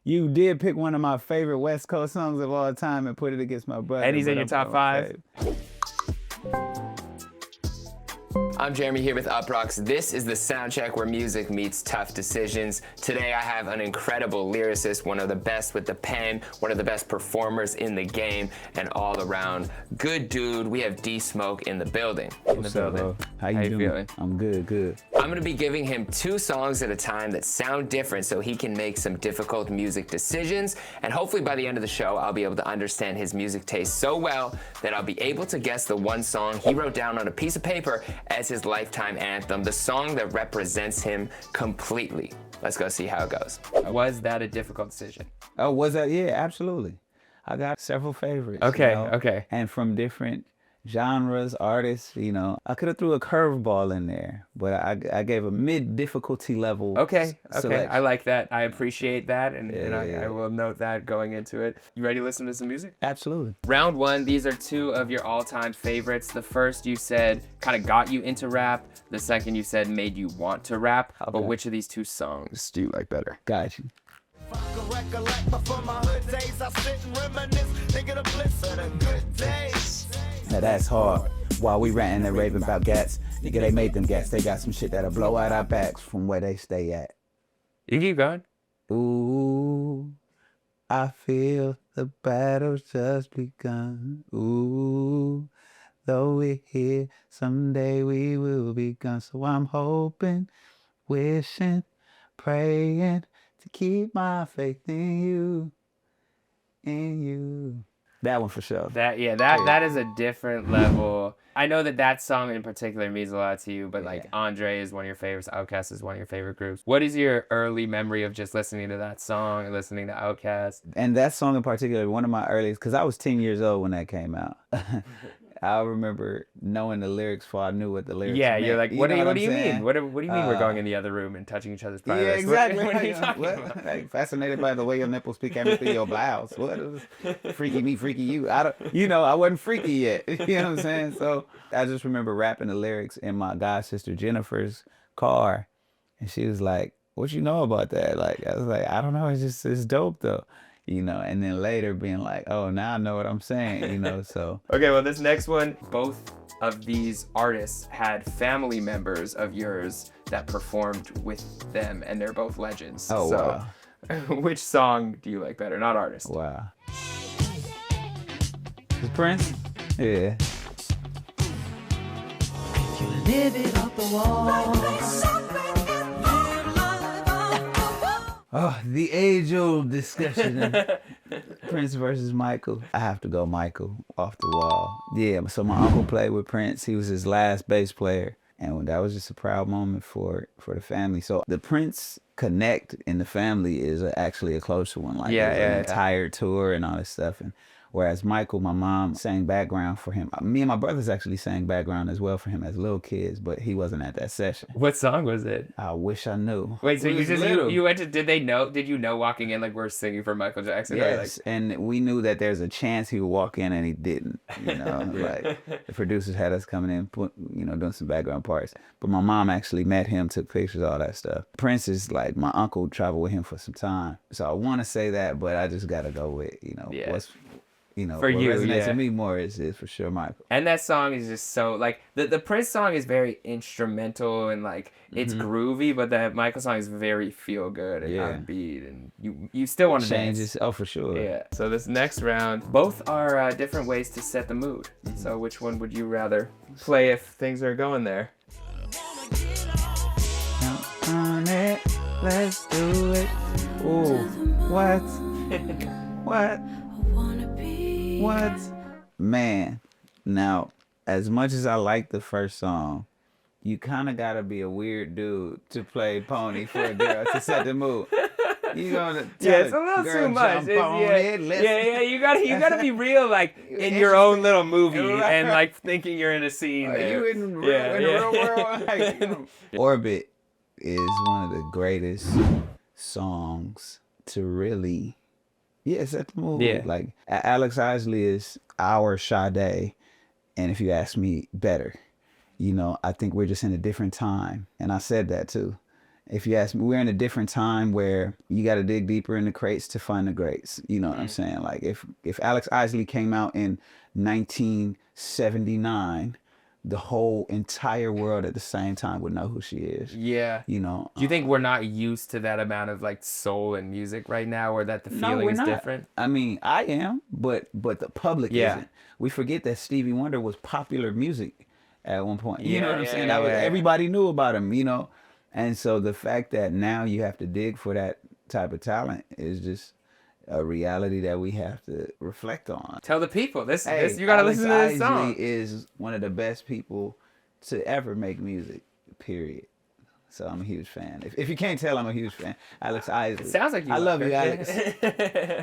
You did pick one of my favorite West Coast songs of all time and put it against my brother. And he's in your top 5? I'm Jeremy here with UPROXX. This is the sound check where music meets tough decisions. Today I have an incredible lyricist, one of the best with the pen, one of the best performers in the game, and all around good dude. We have D Smoke in the building. What's up, bro? How you doing? Feeling? I'm good. I'm gonna be giving him 2 songs at a time that sound different so he can make some difficult music decisions. And hopefully by the end of the show, I'll be able to understand his music taste so well that I'll be able to guess the one song he wrote down on a piece of paper as his lifetime anthem, the song that represents him completely. Let's go see how it goes. Was that a difficult decision? Oh, was that? Yeah, absolutely. I got several favorites. Okay, you know? okay. And from different genres, artists, you know. I could have threw a curveball in there, but I gave a mid-difficulty level selection. I like that. I appreciate that, and I will note that going into it. You ready to listen to some music? Absolutely. Round 1, these are 2 of your all-time favorites. The first you said kind of got you into rap. The second you said made you want to rap. Okay. But which of these 2 songs do you like better? Got you. Now that's hard. While we ranting and raving about gats, nigga, they made them gats. They got some shit that'll blow out our backs from where they stay at. You keep going. Ooh, I feel the battle's just begun. Ooh, though we're here, someday we will be gone. So I'm hoping, wishing, praying to keep my faith in you, in you. That one for sure. That is a different level. I know that song in particular means a lot to you, but like Andre is one of your favorites, Outkast is one of your favorite groups. What is your early memory of just listening to that song and listening to Outkast? And that song in particular, one of my earliest, because I was 10 years old when that came out. I remember knowing the lyrics before I knew what the lyrics meant. You're like, what do you mean? What do you mean we're going in the other room and touching each other's privates? Yeah, exactly. What are you talking about? Like, fascinated by the way your nipples peek at me through your blouse. What is freaky me, freaky you? I wasn't freaky yet. You know what I'm saying? So I just remember rapping the lyrics in my god sister Jennifer's car, and she was like, "What you know about that?" Like I was like, "I don't know. It's dope though." You know, and then later being like, oh, now I know what I'm saying, you know, so. Okay, well, this next one, both of these artists had family members of yours that performed with them, and they're both legends. Oh, so, wow. Which song do you like better? Not artist. Wow. Is Prince? Yeah. You live it off the wall. Oh, the age-old discussion. Prince versus Michael. I have to go Michael off the wall. Yeah, so my uncle played with Prince. He was his last bass player. And that was just a proud moment for the family. So the Prince connect in the family is actually a closer one. Like an entire tour and all this stuff. And whereas Michael, my mom sang background for him. Me and my brothers actually sang background as well for him as little kids, but he wasn't at that session. What song was it? I Wish I Knew. Wait, so you went to, did you know walking in like we're singing for Michael Jackson? Yes, and we knew that there's a chance he would walk in and he didn't, you know, like the producers had us coming in, doing some background parts. But my mom actually met him, took pictures, all that stuff. Prince is like, my uncle traveled with him for some time. So I want to say that, but I just got to go with, for what you, resonates with me more is for sure Michael. And that song is just so, like, the Prince song is very instrumental and, like, it's groovy, but that Michael song is very feel-good and upbeat, and you still want to dance. Oh, for sure. Yeah. So this next round, both are different ways to set the mood. So which one would you rather play if things are going there? On it, let's do it. Ooh, what? What? What? Man, now, as much as I like the first song, you kind of got to be a weird dude to play Pony for a girl to set the mood. You gonna tell it's a little girl, too much. You gotta be real, like in your own little movie, and like thinking you're in a scene. You in the real world? Like, Orbit is one of the greatest songs to really set the mood. Yeah. Like Alex Isley is our Sade, and if you ask me, better. I think we're just in a different time, and I said that too. If you ask me, we're in a different time where you got to dig deeper in the crates to find the greats. You know what I'm saying? Like if Alex Isley came out in 1979, the whole entire world at the same time would know who she is. Yeah. You know. Do you think we're not used to that amount of like soul and music right now, or that the feeling is different? I mean, I am, but the public isn't. We forget that Stevie Wonder was popular music at one point. You know what I'm saying? Everybody knew about him, you know? And so the fact that now you have to dig for that type of talent is just a reality that we have to reflect on. Tell the people. This you gotta listen to this song. Alex Isley is one of the best people to ever make music, period. So I'm a huge fan. If you can't tell, I'm a huge fan. Alex Isley. It sounds like you. I love you, Alex.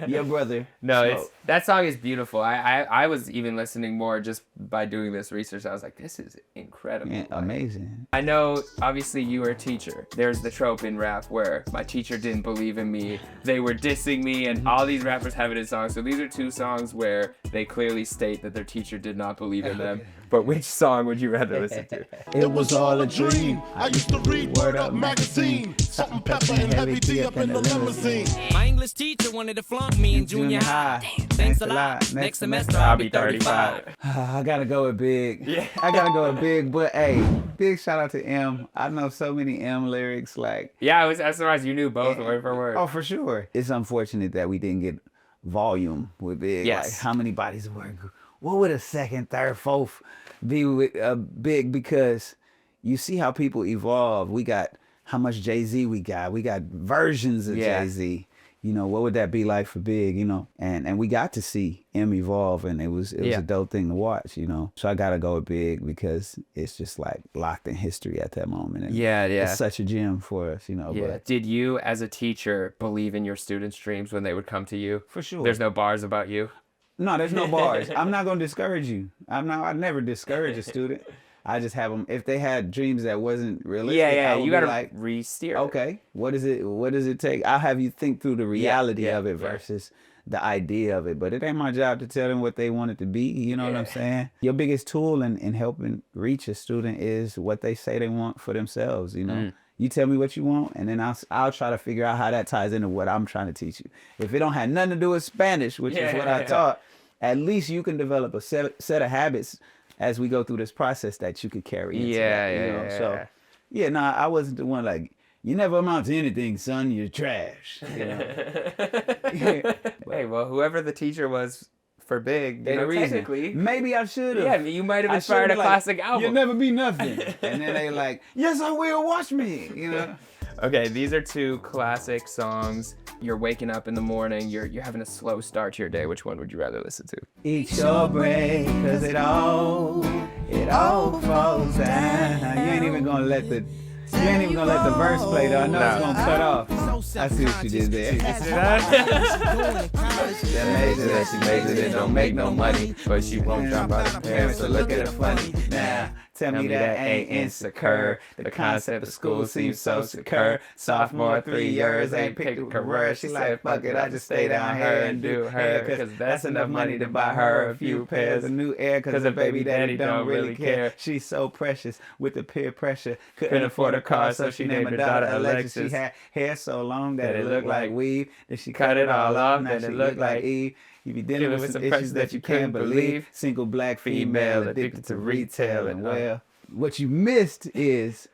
Your brother. No, that song is beautiful. I was even listening more just by doing this research. I was like, this is incredible. Yeah, amazing. I know, obviously, you were a teacher. There's the trope in rap where my teacher didn't believe in me. They were dissing me, and all these rappers have it in songs. So these are two songs where they clearly state that their teacher did not believe in them. But which song would you rather listen to? It was all a dream. I used to read Word Up magazine. Salt and pepper and heavy tea up in the limousine. My English teacher wanted to flunk me in junior high. Thanks a lot. Next semester I'll be 35. I gotta go with Big. Yeah. I gotta go with Big. But hey, big shout out to M. I know so many M lyrics. Like, Yeah, I was surprised you knew both word for word. oh, for sure. It's unfortunate that we didn't get volume with Big. Yes. Like, how many bodies of work? What would a second, third, fourth be with Big? Because you see how people evolve. We got how much Jay-Z we got. We got versions of Jay-Z. You know, what would that be like for Big, you know? And we got to see M evolve, and it was a dope thing to watch, you know? So I got to go with Big because it's just like locked in history at that moment. And it's such a gem for us, you know? Yeah. But Did you, as a teacher, believe in your students' dreams when they would come to you? For sure. There's no bars about you? No, there's no bars. I'm not going to discourage you. I never discourage a student. I just have them, if they had dreams that wasn't realistic, you got to like, re-steer. okay, what does it take? I'll have you think through the reality of it versus the idea of it. But it ain't my job to tell them what they want it to be. You know what I'm saying? Your biggest tool in helping reach a student is what they say they want for themselves, you know? You tell me what you want, and then I'll try to figure out how that ties into what I'm trying to teach you. If it don't have nothing to do with Spanish, which is what I taught, at least you can develop a set of habits as we go through this process that you could carry into that, you know? So, I wasn't the one like, you never amount to anything, son, you're trash. You know? Hey, well, whoever the teacher was for Big, you know, technically. Maybe I should have. Yeah, you might have inspired a classic album. You'll never be nothing. And then they like, yes, I will, watch me, you know? Okay, these are two classic songs. You're waking up in the morning, you're having a slow start to your day. Which one would you rather listen to? Eat your break, cause it all falls down. You ain't even gonna let the verse play though. I know it's gonna cut off. I see what you did there. That major that she majored in don't make no money, but she won't drop out her parents, so look at her funny. Now, tell me that ain't insecure. The concept of school seems so secure. Sophomore 3 years, ain't picked a career. She like, fuck it, I just stay down here and do her. Cause that's enough money to buy her a few pairs of new air. Cause her baby daddy don't really care. She's so precious with the peer pressure. Couldn't afford a car, so she named her daughter Alexis. She had hair so long that it looked like weave. Then she cut it all off, then it looked like Eve. You be dealing with some issues that you can't believe. Single black female addicted to retail. And well, what you missed is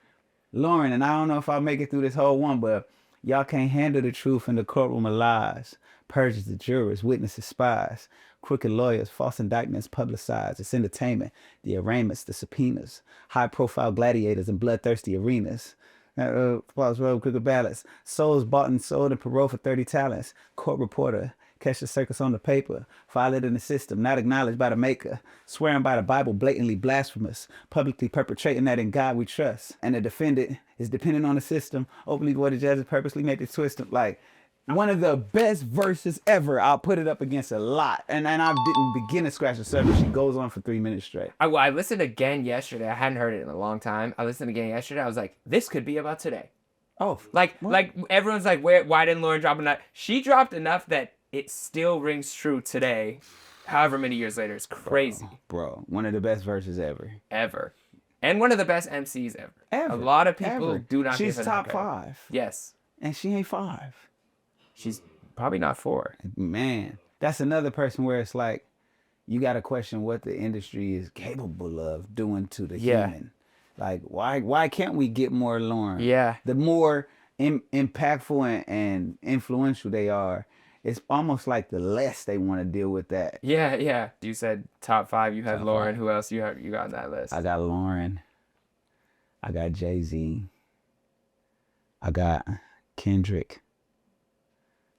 Lauryn, and I don't know if I'll make it through this whole one, but y'all can't handle the truth in the courtroom of lies. Purges the jurors, witnesses, spies, crooked lawyers, false indictments publicized. It's entertainment, the arraignments, the subpoenas, high-profile gladiators in bloodthirsty arenas. False road, crooked ballots, souls bought and sold and parole for 30 talents. Court reporter, catch the circus on the paper, file it in the system, not acknowledged by the maker, swearing by the Bible, blatantly blasphemous, publicly perpetrating that in God we trust. And the defendant is dependent on the system, openly void the judges purposely make it twist them. Like, one of the best verses ever. I'll put it up against a lot. And I didn't begin to scratch the surface. She goes on for 3 minutes straight. I listened again yesterday. I hadn't heard it in a long time. I listened again yesterday. I was like, this could be about today. Oh. Like everyone's like, why didn't Lauryn drop enough? She dropped enough that it still rings true today. However many years later. It's crazy. Bro, one of the best verses ever. Ever. And one of the best MCs ever. Ever. A lot of people Ever. do not give She's her top that credit. 5. Yes. And she ain't 5. She's probably not 4. Man, that's another person where it's like, you got to question what the industry is capable of doing to the human. Like, why can't we get more Lauryn? Yeah. The more impactful and influential they are, it's almost like the less they want to deal with that. Yeah, yeah. You said top 5. You had Top Lauryn. 5. Who else you got on that list? I got Lauryn. I got Jay-Z. I got Kendrick.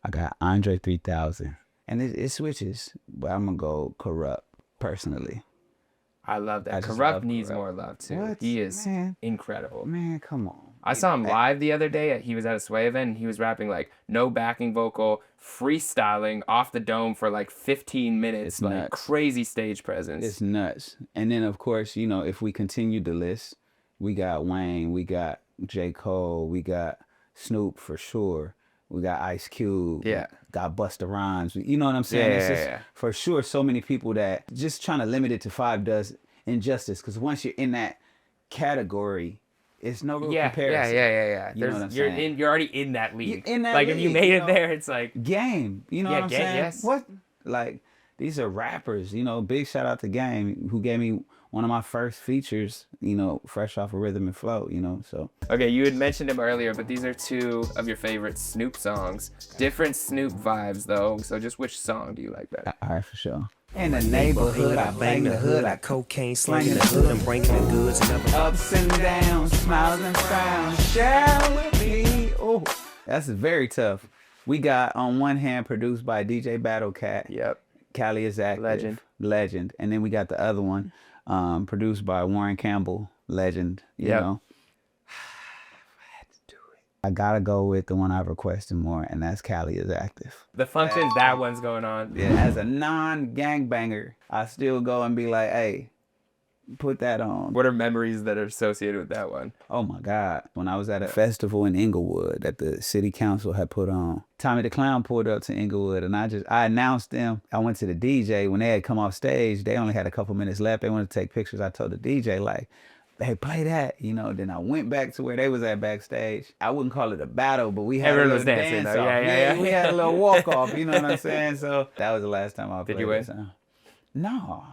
I got Andre 3000. And it switches, but I'm going to go Kurupt, personally. I love that. I just Kurupt love needs Kurupt. more love, too. What? He is Man. incredible. Man, come on. I saw him live the other day. He was at a Sway event, and he was rapping, like, no backing vocal, freestyling off the dome for, like, 15 minutes. It's like, nuts. crazy stage presence. It's nuts. And then, of course, you know, if we continue the list, we got Wayne, we got J. Cole, we got Snoop for sure. We got Ice Cube. Yeah. Got Busta Rhymes. You know what I'm saying? It's just, for sure, so many people that just trying to limit it to 5 does injustice. Because once you're in that category, it's no real comparison. Yeah. You know what I'm saying? You're already in that league. You're in that like, if you league, made you it know? there, it's like... Game. You know Yeah, what I'm Game, saying? yes. What? Like, these are rappers. You know, big shout out to Game, who gave me one of my first features, you know, fresh off of Rhythm and Flow, you know, so. Okay, you had mentioned him earlier, but these are 2 of your favorite Snoop songs. Different Snoop vibes, though. So just which song do you like better? All right, for sure. In the neighborhood, I bang the hood, I cocaine, slanging the hood, I'm bringing the goods. ups and downs, smiles and frowns, share with me. Oh, that's very tough. We got, on one hand, produced by DJ Battlecat. Yep. Cali is active. Legend. And then we got the other one, produced by Warren Campbell. Legend. You know. I had to do it. I gotta go with the one I've requested more, and that's Cali is active. The functions that one's going on. Yeah, as a non-gangbanger, I still go and be like, hey, put that on. What are memories that are associated with that one? Oh my God. When I was at a festival in Inglewood that the city council had put on, Tommy the Clown pulled up to Inglewood, and I announced them. I went to the DJ. When they had come off stage, they only had a couple minutes left. They wanted to take pictures. I told the DJ, like, hey, play that, you know. Then I went back to where they was at backstage. I wouldn't call it a battle, but we had Everyone a was little dancing, dance though. off. Yeah. We had a little walk off, you know what I'm saying? So that was the last time I played. Did you win? No,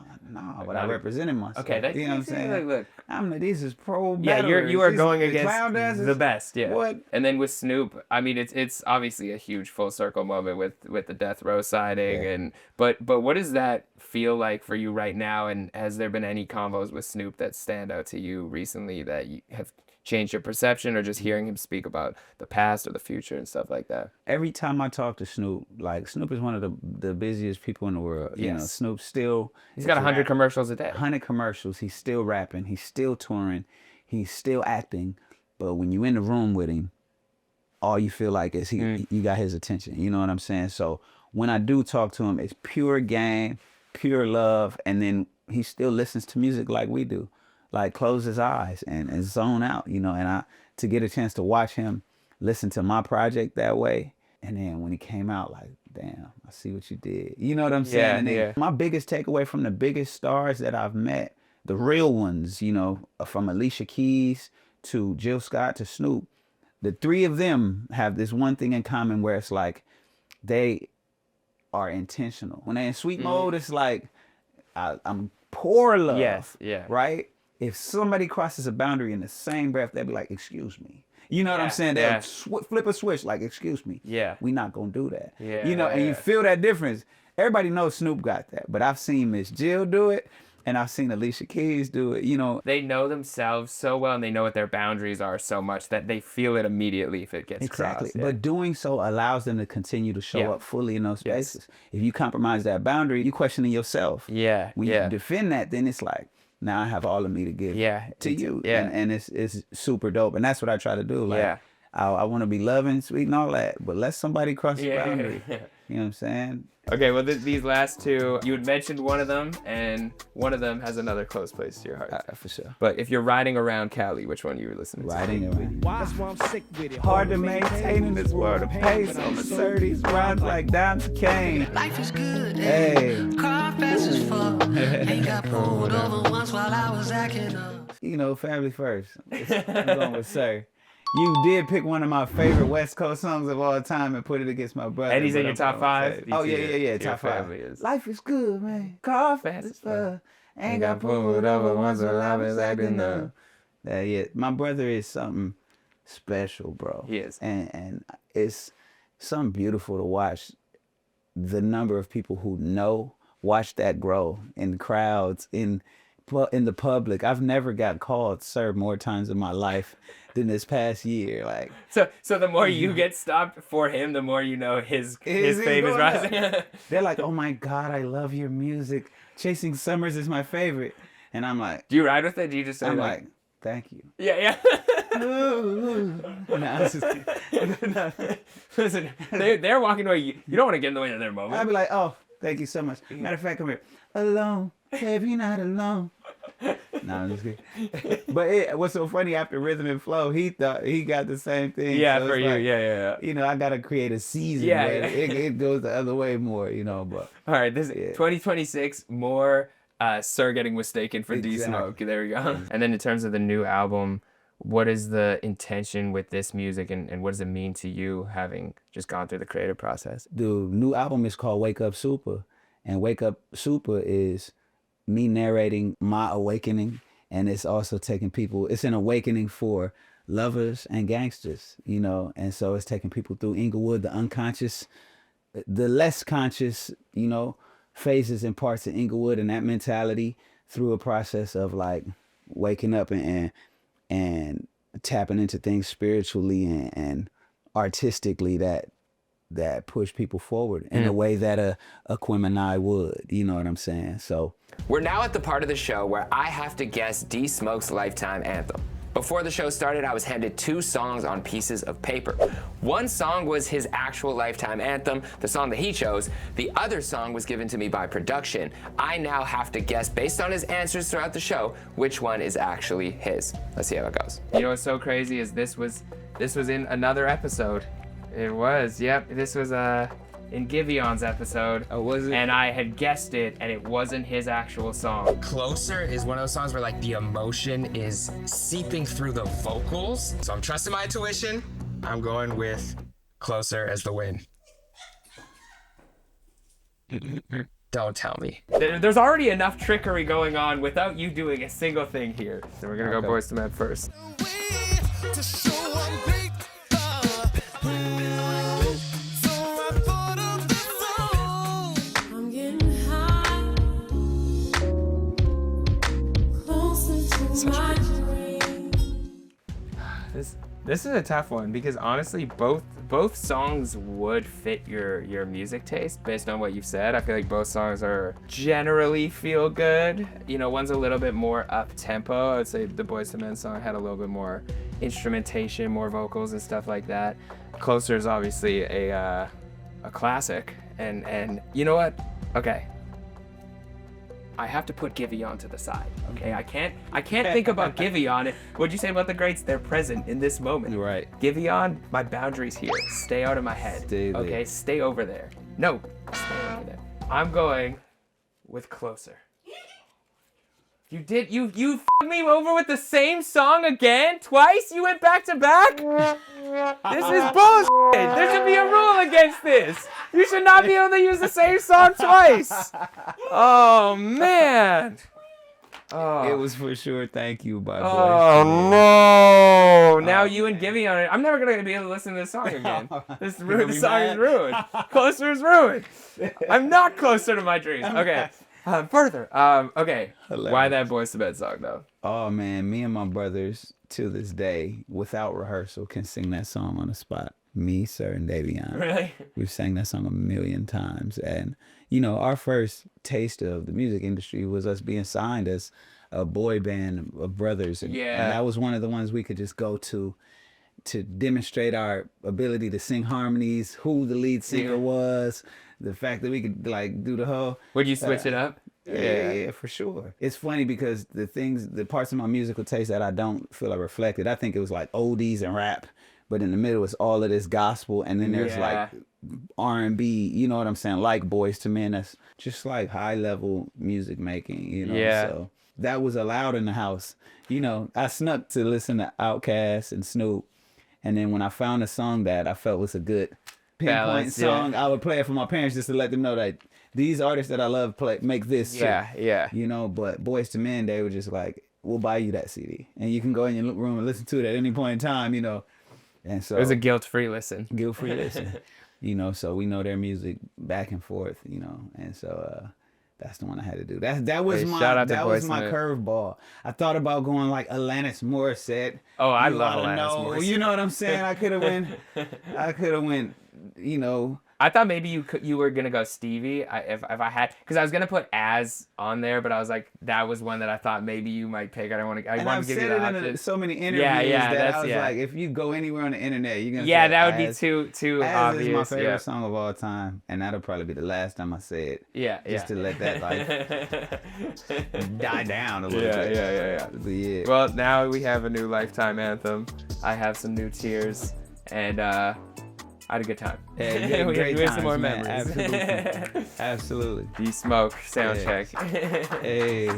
but I represented myself. Okay, that's, you know what I'm saying? Look. These is pro Yeah, battlers. you are These going the clown against dancers. the best, yeah. What? And then with Snoop, I mean, it's obviously a huge full circle moment with the death row signing, and but what does that feel like for you right now? And has there been any combos with Snoop that stand out to you recently that you have changed your perception, or just hearing him speak about the past or the future and stuff like that? Every time I talk to Snoop, like, Snoop is one of the busiest people in the world. You know, Snoop still... He's got 100 commercials a day. 100 commercials. He's still rapping. He's still touring. He's still acting. But when you in the room with him, all you feel like is you got his attention. You know what I'm saying? So when I do talk to him, it's pure game, pure love, and then he still listens to music like we do. Like, close his eyes and zone out, you know. And to get a chance to watch him listen to my project that way, and then when he came out, like, damn, I see what you did. You know what I'm saying? Yeah, And then yeah. my biggest takeaway from the biggest stars that I've met, the real ones, you know, from Alicia Keys to Jill Scott to Snoop, the 3 of them have this one thing in common where it's like they are intentional. When they're in sweet mode, it's like, I'm pour love. Yes, yeah. Right? If somebody crosses a boundary in the same breath, they'll be like, excuse me. You know what I'm saying? They'll flip a switch, like, excuse me. Yeah. We not going to do that. Yeah, You know, and you yeah. feel that difference. Everybody knows Snoop got that, but I've seen Miss Jill do it, and I've seen Alicia Keys do it, you know. They know themselves so well, and they know what their boundaries are so much that they feel it immediately if it gets Exactly. crossed. Yeah. But doing so allows them to continue to show Yeah. up fully in those Yes. spaces. If you compromise that boundary, you questioning yourself. Yeah, When yeah. you defend that, then it's like, now I have all of me to give Yeah, to you. yeah. And it's super dope. And that's what I try to do. Like, Yeah. I want to be loving, sweet, and all that, but let somebody cross the boundary. yeah. You know what I'm saying? Okay, well, these last two, you had mentioned one of them, and one of them has another close place to your heart. For sure. But if you're riding around Cali, which one are you listening to? Riding around. That's why I'm sick with it. Hard to maintain in this world of pace. On the 30s, rhymes like Dime to Kane. Life is good, Hey. car fast as fuck. Ain't got pulled over once while I was acting up. You know, family first. I'm going with Sir. You did pick one of my favorite West Coast songs of all time and put it against my brother. And he's in but your I'm top gonna 5? say- Oh, yeah, Your top 5. family is. Life is good, man. Car fast as fuck. Ain't got pulled over once while I was acting up. Yeah, my brother is something special, bro. He is. And it's something beautiful to watch. The number of people who watch that grow in crowds, in the public. I've never got called sir more times in my life than this past year. Like, So the more you get stopped for him, the more you know his fame is going rising. they're like, oh my God, I love your music. Chasing Summers is my favorite. And I'm like, Do you ride with it? Do you just say I'm like, thank you. yeah. Nah, it's just- Listen, they're walking away. You don't want to get in the way of their moment. I'd be like, oh, thank you so much. Matter of fact, come here. Alone, baby, not alone. No, I'm just kidding. But what's so funny, after Rhythm and Flow, he thought he got the same thing. Yeah, So for it's you. like, Yeah. You know, I got to create a season Yeah, where yeah. it goes the other way more, but. All right, this Yeah. 2026, more Sir getting mistaken for D Exactly. Smoke. There we go. And then in terms of the new album, what is the intention with this music, and what does it mean to you, having just gone through the creative process? The new album is called Wake Up Super, and Wake Up Super is me narrating my awakening, and it's also taking people, it's an awakening for lovers and gangsters, and so it's taking people through Inglewood, the unconscious, the less conscious, phases and parts of Inglewood, and that mentality through a process of like waking up and tapping into things spiritually and artistically that push people forward in a way that a Quim and I would, you know what I'm saying? So We're now at the part of the show where I have to guess D Smoke's lifetime anthem. Before the show started, I was handed 2 songs on pieces of paper. One song was his actual lifetime anthem, the song that he chose. The other song was given to me by production. I now have to guess, based on his answers throughout the show, which one is actually his. Let's see how it goes. You know what's so crazy is this was in another episode. It was, yep. This was in Givion's episode. Oh, was it? And I had guessed it, and it wasn't his actual song. Closer is one of those songs where like the emotion is seeping through the vocals. So I'm trusting my intuition. I'm going with Closer as the win. Don't tell me. There's already enough trickery going on without you doing a single thing here. So we're gonna go Boys to Men first. To show I'm great. So I thought of this song. I'm getting high, closer to my dream. This is a tough one because honestly, both songs would fit your music taste based on what you've said. I feel like both songs are generally feel good. One's a little bit more up tempo. I would say the Boyz II Men song had a little bit more instrumentation, more vocals and stuff like that. Closer is obviously a classic, and you know what? Okay. I have to put Giveon to the side. Okay, I can't think about Giveon. What'd you say about the greats? They're present in this moment. Right. Giveon, my boundary's here. Stay out of my head. Stay there. Okay, stay over there. No, stay over there. I'm going with Closer. You f***ed me over with the same song again? Twice? You went back to back? This is bullshit. There should be a rule against this. You should not be able to use the same song twice. Oh, man. It was for sure Thank You by Boyz. Oh, no. Now you and Giveon are... I'm never going to be able to listen to this song again. This song is ruined. Closer is ruined. I'm not closer to my dreams. Okay. Further. Okay. Hilarious. Why that Boyz II Men song, though? Oh man, me and my brothers to this day, without rehearsal, can sing that song on the spot. Me, Sir, and Davion. Really? We've sang that song a million times. And, our first taste of the music industry was us being signed as a boy band of brothers. And Yeah. that was one of the ones we could just go to to demonstrate our ability to sing harmonies, who the lead singer was, the fact that we could like do the whole. Would you switch it up? Yeah, for sure. It's funny because the parts of my musical taste that I don't feel are reflected, I think it was like oldies and rap, but in the middle is all of this gospel, and then there's like R&B, you know what I'm saying, like Boys to Men. That's just like high level music making, you know. So that was allowed in the house. You know, I snuck to listen to Outkast and Snoop, and then when I found a song that I felt was a good pinpoint song, I would play it for my parents just to let them know that these artists that I love make this too. You know, but Boys to Men, they were just like, we'll buy you that CD, and you can go in your room and listen to it at any point in time, you know. And so it was a guilt-free listen. Guilt-free listen. You know, so we know their music back and forth, you know, and so that's the one I had to do. That was my curveball. I thought about going like Alanis Morissette. Oh, I love Alanis Morissette. You know what I'm saying? I could have went, you know. I thought maybe you were gonna go Stevie. If I had, because I was gonna put As on there, but I was like, that was one that I thought maybe you might pick. I want to give you the option. So many interviews that I was like, if you go anywhere on the internet, you're gonna say that would As. be too As obvious. is my favorite song of all time, and that'll probably be the last time I say it. Just to let that like die down a little bit. But Well, now we have a new Lifetime anthem. I have some new tears, and I had a good time. Yeah, we have some more man. memories. Absolutely. D-Smoke, sound check. Hey.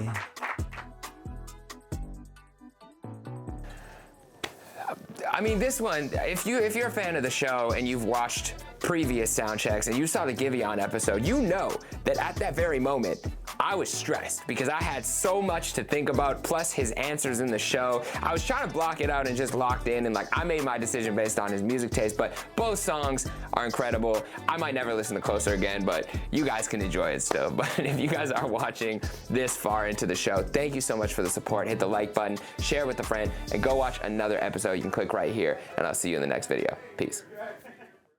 I mean, this one, if you're a fan of the show and you've watched previous sound checks and you saw the Giveon episode, you know that at that very moment, I was stressed because I had so much to think about, plus his answers in the show. I was trying to block it out and just locked in, and like I made my decision based on his music taste, but both songs are incredible. I might never listen to Closer again, but you guys can enjoy it still. But if you guys are watching this far into the show, thank you so much for the support. Hit the like button, share with a friend, and go watch another episode. You can click right here, and I'll see you in the next video. Peace.